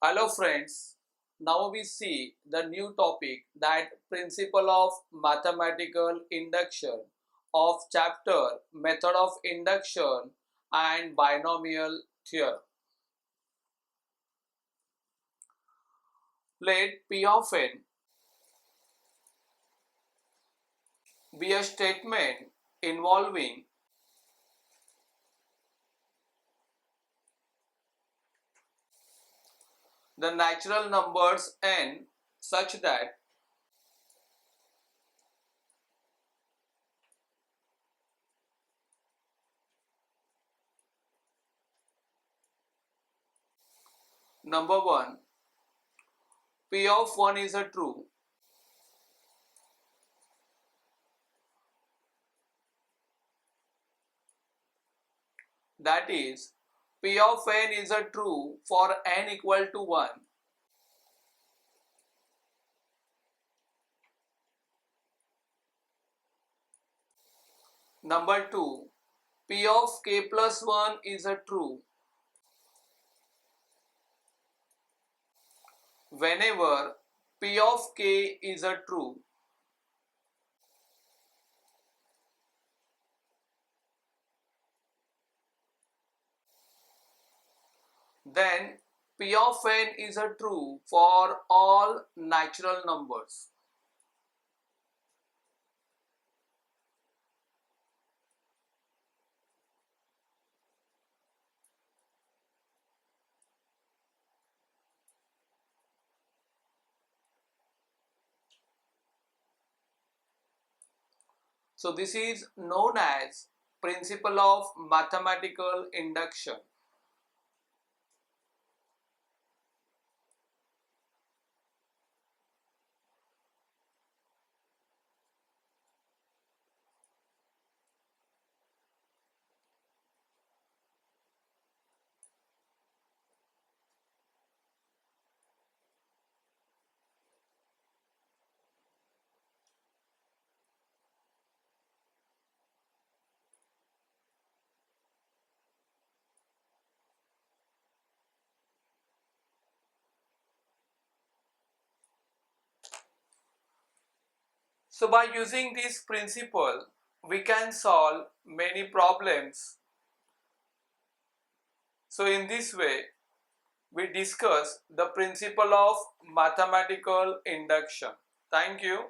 Hello friends, now we see the new topic, that principle of mathematical induction of chapter method of induction and binomial theorem. Let P of n be a statement involving the natural numbers n such that number 1, P of 1 is a true, that is, P of n is a true for n equal to 1. Number 2, P of k plus 1 is a true whenever P of k is a true. Then P of n is a true for all natural numbers. So this is known as principle of mathematical induction. So by using this principle, we can solve many problems. So in this way, we discuss the principle of mathematical induction. Thank you.